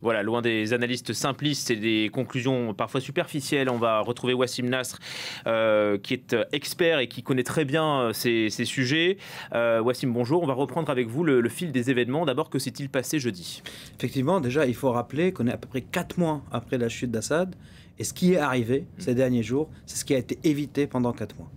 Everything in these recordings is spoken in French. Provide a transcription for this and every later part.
Voilà, loin des analystes simplistes et des conclusions parfois superficielles, on va retrouver Wassim Nasr, qui est expert et qui connaît très bien ces sujets. Wassim, bonjour. On va reprendre avec vous le fil des événements. D'abord, que s'est-il passé jeudi? Effectivement, déjà, il faut rappeler qu'on est à peu près 4 mois après la chute d'Assad. Et ce qui est arrivé ces derniers jours, c'est ce qui a été évité pendant 4 mois.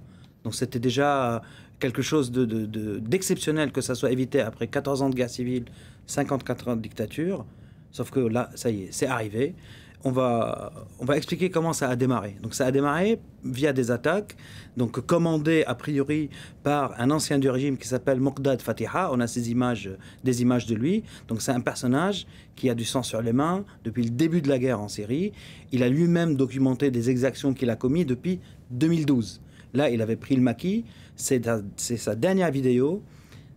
Donc c'était déjà quelque chose d'exceptionnel que ça soit évité après 14 ans de guerre civile, 54 ans de dictature. Sauf que là, ça y est, c'est arrivé. On va expliquer comment ça a démarré. Donc ça a démarré via des attaques, donc commandées a priori par un ancien du régime qui s'appelle Moqdad Fatiha. On a des images de lui. Donc c'est un personnage qui a du sang sur les mains depuis le début de la guerre en Syrie. Il a lui-même documenté des exactions qu'il a commises depuis 2012. Là, il avait pris le maquis. C'est sa dernière vidéo.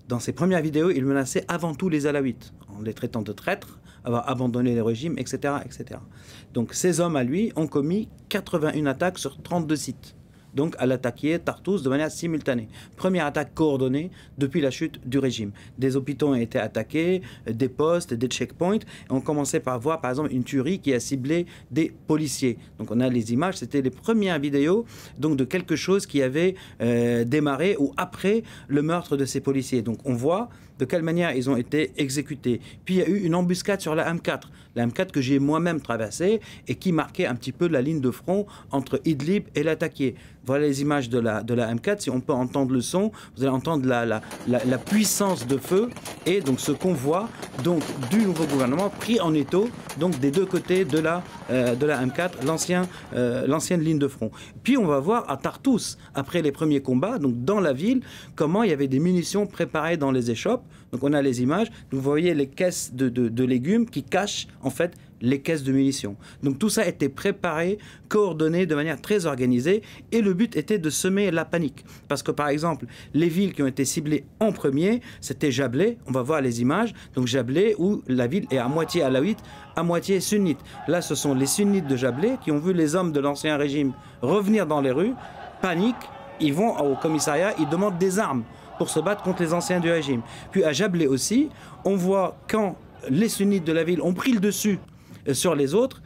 Dans ses premières vidéos, il menaçait avant tout les Alaouites, en les traitant de traîtres, avoir abandonné le régime, etc., etc. Donc ces hommes à lui ont commis 81 attaques sur 32 sites. Donc à l'attaquer Tartous de manière simultanée. Première attaque coordonnée depuis la chute du régime. Des hôpitaux ont été attaqués, des postes, des checkpoints. Et on commençait par voir par exemple une tuerie qui a ciblé des policiers. Donc on a les images, c'était les premières vidéos donc de quelque chose qui avait démarré ou après le meurtre de ces policiers. Donc on voit de quelle manière ils ont été exécutés. Puis il y a eu une embuscade sur la M4. La M4 que j'ai moi-même traversée et qui marquait un petit peu la ligne de front entre Idlib et l'attaqué. Voilà les images de la M4. Si on peut entendre le son, vous allez entendre la puissance de feu et donc ce convoi donc, du nouveau gouvernement pris en étau donc, des deux côtés de la M4, l'ancienne ligne de front. Puis on va voir à Tartous, après les premiers combats, donc dans la ville, comment il y avait des munitions préparées dans les échoppes. Donc on a les images, vous voyez les caisses de légumes qui cachent en fait les caisses de munitions. Donc tout ça était préparé, coordonné de manière très organisée et le but était de semer la panique. Parce que par exemple, les villes qui ont été ciblées en premier, c'était Jablé, on va voir les images, donc Jablé où la ville est à moitié alaouite, à moitié sunnite. Là ce sont les sunnites de Jablé qui ont vu les hommes de l'ancien régime revenir dans les rues, panique, ils vont au commissariat, ils demandent des armes pour se battre contre les anciens du régime. Puis à Jablé aussi, on voit quand les sunnites de la ville ont pris le dessus sur les autres,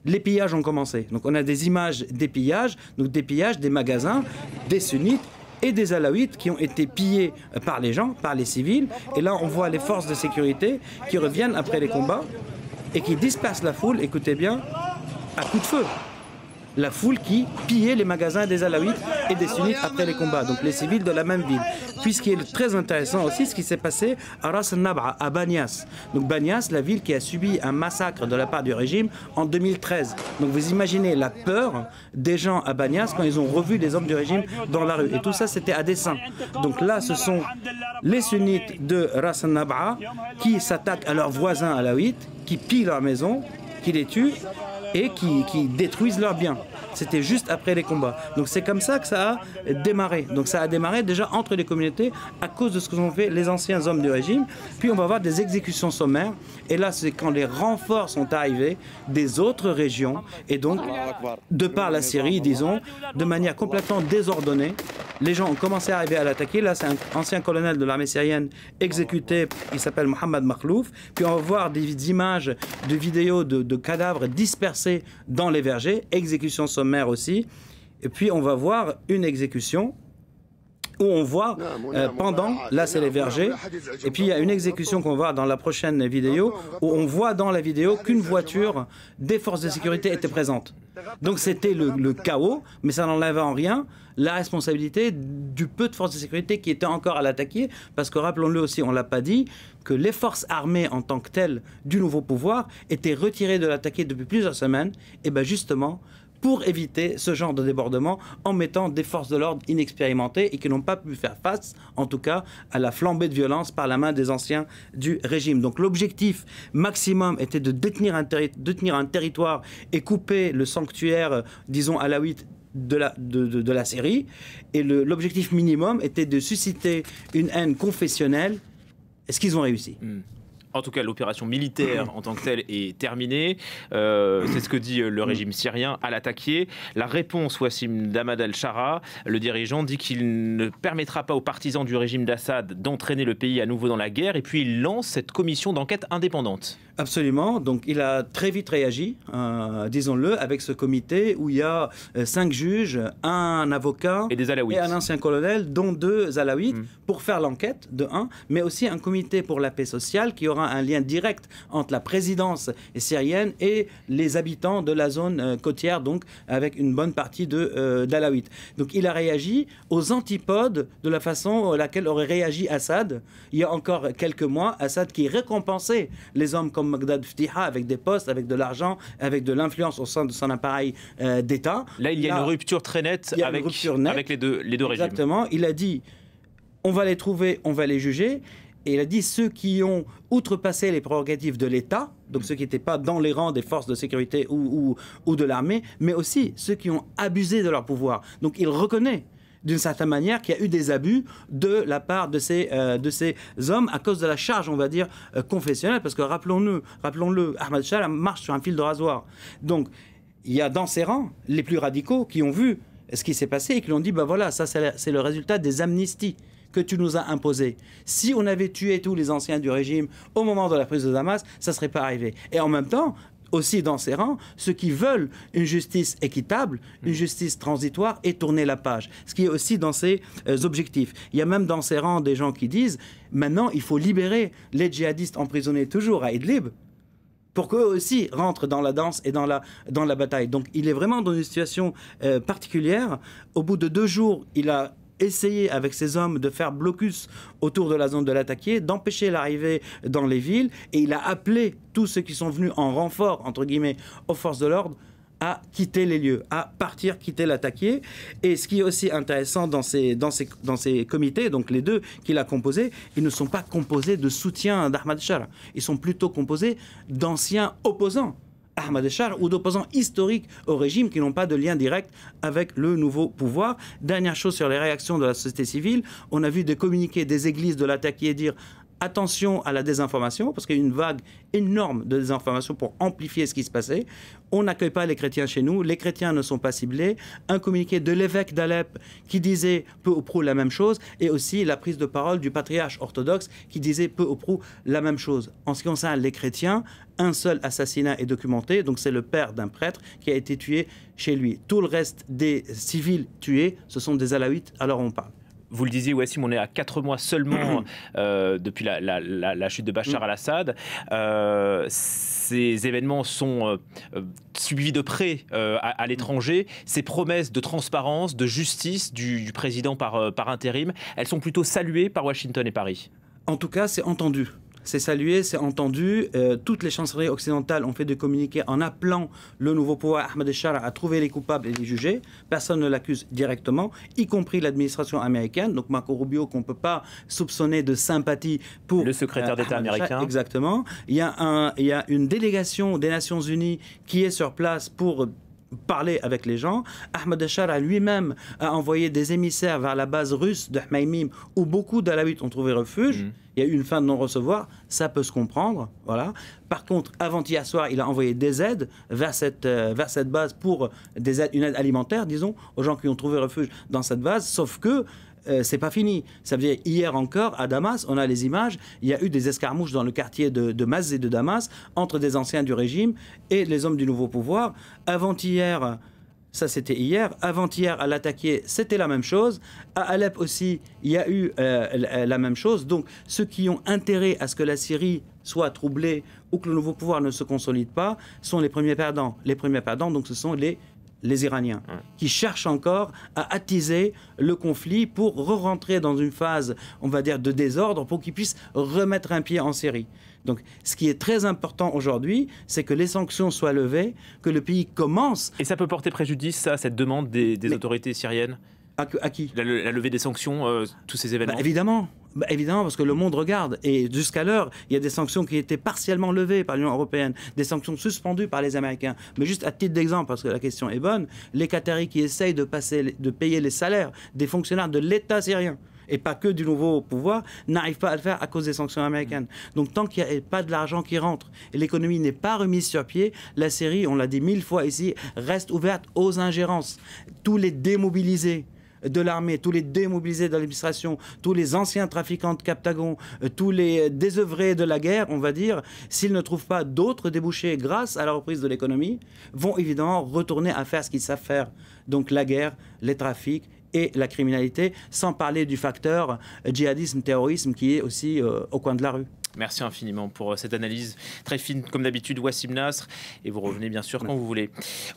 les pillages ont commencé. Donc on a des images des pillages, donc des pillages des magasins, des sunnites et des alaouites qui ont été pillés par les gens, par les civils. Et là on voit les forces de sécurité qui reviennent après les combats et qui dispersent la foule, écoutez bien, à coups de feu. La foule qui pillait les magasins des alaouites et des sunnites après les combats, donc les civils de la même ville. Puis ce qui est très intéressant aussi, ce qui s'est passé à Ras al-Nab'a, à Banias. Donc Banias, la ville qui a subi un massacre de la part du régime en 2013. Donc vous imaginez la peur des gens à Banias quand ils ont revu les hommes du régime dans la rue. Et tout ça, c'était à dessein. Donc là, ce sont les sunnites de Ras al-Nab'a qui s'attaquent à leurs voisins alaouites, qui pillent leurs maisons, qui les tuent et qui détruisent leurs biens. C'était juste après les combats. Donc c'est comme ça que ça a démarré. Donc ça a démarré déjà entre les communautés à cause de ce que ont fait les anciens hommes du régime. Puis on va voir des exécutions sommaires. Et là, c'est quand les renforts sont arrivés des autres régions. Et donc, de par la Syrie, disons, de manière complètement désordonnée, les gens ont commencé à arriver à l'attaquer. Là, c'est un ancien colonel de l'armée syrienne exécuté. Il s'appelle Mohamed Makhlouf. Puis on va voir des images de vidéos de cadavres dispersés dans les vergers. Exécution sommaire aussi. Et puis on va voir une exécution où on voit pendant, là c'est les vergers, et puis il y a une exécution qu'on va voir dans la prochaine vidéo, où on voit dans la vidéo qu'une voiture des forces de sécurité était présente. Donc c'était le chaos, mais ça n'enlève en rien la responsabilité du peu de forces de sécurité qui étaient encore à l'attaquer, parce que rappelons-le aussi, on ne l'a pas dit, que les forces armées en tant que telles du nouveau pouvoir étaient retirées de l'attaquer depuis plusieurs semaines, et bien justement, pour éviter ce genre de débordement en mettant des forces de l'ordre inexpérimentées et qui n'ont pas pu faire face, en tout cas, à la flambée de violence par la main des anciens du régime. Donc l'objectif maximum était de détenir un territoire et couper le sanctuaire, disons, alaouite de la Syrie. Et l'objectif minimum était de susciter une haine confessionnelle. Est-ce qu'ils ont réussi ? En tout cas, l'opération militaire en tant que telle est terminée. C'est ce que dit le régime syrien à l'attaquer. La réponse, Wassim d'Ahmad al-Shara, le dirigeant, dit qu'il ne permettra pas aux partisans du régime d'Assad d'entraîner le pays à nouveau dans la guerre. Et puis il lance cette commission d'enquête indépendante. Absolument. Donc, il a très vite réagi, disons-le, avec ce comité où il y a 5 juges, un avocat et un ancien colonel, dont 2 alaouites, pour faire l'enquête, de 1, mais aussi un comité pour la paix sociale qui aura un lien direct entre la présidence syrienne et les habitants de la zone côtière, donc avec une bonne partie d'alaouites. Donc, il a réagi aux antipodes de la façon à laquelle aurait réagi Assad il y a encore quelques mois. Assad qui récompensait les hommes comme Magdad Ftiha avec des postes, avec de l'argent, avec de l'influence au sein de son appareil d'État. Là, il y a une rupture très nette avec les deux régimes. Exactement. Il a dit, on va les trouver, on va les juger. Et il a dit, ceux qui ont outrepassé les prérogatives de l'État, donc ceux qui n'étaient pas dans les rangs des forces de sécurité ou de l'armée, mais aussi ceux qui ont abusé de leur pouvoir. Donc il reconnaît d'une certaine manière qu'il y a eu des abus de la part de ces hommes à cause de la charge, on va dire, confessionnelle, parce que rappelons-le, Ahmad Shara marche sur un fil de rasoir. Donc, il y a dans ses rangs les plus radicaux qui ont vu ce qui s'est passé et qui lui ont dit, ben voilà, ça c'est le résultat des amnisties que tu nous as imposées. Si on avait tué tous les anciens du régime au moment de la prise de Damas, ça ne serait pas arrivé. Et en même temps, aussi dans ses rangs, ceux qui veulent une justice équitable, une justice transitoire et tourner la page. Ce qui est aussi dans ses objectifs. Il y a même dans ses rangs des gens qui disent maintenant il faut libérer les djihadistes emprisonnés toujours à Idlib pour qu'eux aussi rentrent dans la danse et dans la bataille. Donc il est vraiment dans une situation particulière. Au bout de 2 jours, il a essayé avec ses hommes de faire blocus autour de la zone de l'Attaquié, d'empêcher l'arrivée dans les villes, et il a appelé tous ceux qui sont venus en renfort, entre guillemets, aux forces de l'ordre, à quitter les lieux, à partir, quitter l'Attaquié. Et ce qui est aussi intéressant dans ces comités, donc les 2 qu'il a composés, ils ne sont pas composés de soutien d'Ahmad Shara, ils sont plutôt composés d'anciens opposants Ahmad Shara ou d'opposants historiques au régime qui n'ont pas de lien direct avec le nouveau pouvoir. Dernière chose sur les réactions de la société civile, on a vu des communiqués des églises de l'Attaquié dire attention à la désinformation, parce qu'il y a eu une vague énorme de désinformation pour amplifier ce qui se passait. On n'accueille pas les chrétiens chez nous, les chrétiens ne sont pas ciblés. Un communiqué de l'évêque d'Alep qui disait peu ou prou la même chose, et aussi la prise de parole du patriarche orthodoxe qui disait peu ou prou la même chose. En ce qui concerne les chrétiens, un seul assassinat est documenté, donc c'est le père d'un prêtre qui a été tué chez lui. Tout le reste des civils tués, ce sont des alaouites, alors on parle. Vous le disiez, Wassim, on est à 4 mois seulement depuis la chute de Bachar al-Assad. Ces événements sont suivis de près à l'étranger. Ces promesses de transparence, de justice du président par intérim, elles sont plutôt saluées par Washington et Paris. En tout cas, c'est entendu. C'est salué, c'est entendu. Toutes les chancelleries occidentales ont fait des communiqués en appelant le nouveau pouvoir Ahmad Shara à trouver les coupables et les juger. Personne ne l'accuse directement, y compris l'administration américaine. Donc Marco Rubio, qu'on ne peut pas soupçonner de sympathie pour le secrétaire d'État américain. Exactement. Il y a une délégation des Nations Unies qui est sur place pour parler avec les gens. Ahmad Shara lui-même a envoyé des émissaires vers la base russe de Hmaïmim où beaucoup d'alaouites ont trouvé refuge. Il y a eu une fin de non-recevoir, ça peut se comprendre. Voilà. Par contre, avant-hier soir, il a envoyé des aides vers cette base pour une aide alimentaire, disons, aux gens qui ont trouvé refuge dans cette base, sauf que c'est pas fini. Ça veut dire, hier encore, à Damas, on a les images, il y a eu des escarmouches dans le quartier de Mazz et de Damas, entre des anciens du régime et les hommes du nouveau pouvoir. Avant-hier, ça c'était hier, avant-hier à l'Attaquié, c'était la même chose. À Alep aussi, il y a eu la même chose. Donc, ceux qui ont intérêt à ce que la Syrie soit troublée ou que le nouveau pouvoir ne se consolide pas, sont les premiers perdants. Les premiers perdants, donc, ce sont les Iraniens, qui cherchent encore à attiser le conflit pour re-rentrer dans une phase, on va dire, de désordre, pour qu'ils puissent remettre un pied en Syrie. Donc, ce qui est très important aujourd'hui, c'est que les sanctions soient levées, que le pays commence... Et ça peut porter préjudice, ça, cette demande des autorités syriennes ? À qui ? La levée des sanctions, tous ces événements. Évidemment, parce que le monde regarde. Et jusqu'à l'heure, il y a des sanctions qui étaient partiellement levées par l'Union européenne, des sanctions suspendues par les Américains. Mais juste à titre d'exemple, parce que la question est bonne, les Qataris qui essayent de payer les salaires des fonctionnaires de l'État syrien, et pas que du nouveau pouvoir, n'arrivent pas à le faire à cause des sanctions américaines. Donc tant qu'il n'y a pas de l'argent qui rentre et l'économie n'est pas remise sur pied, la Syrie, on l'a dit 1000 fois ici, reste ouverte aux ingérences. Tous les démobilisés de l'armée, tous les démobilisés de l'administration, tous les anciens trafiquants de Captagon, tous les désœuvrés de la guerre, on va dire, s'ils ne trouvent pas d'autres débouchés grâce à la reprise de l'économie, vont évidemment retourner à faire ce qu'ils savent faire. Donc la guerre, les trafics et la criminalité, sans parler du facteur djihadisme, terrorisme qui est aussi au coin de la rue. Merci infiniment pour cette analyse très fine, comme d'habitude, Wassim Nasr. Et vous revenez bien sûr quand vous voulez.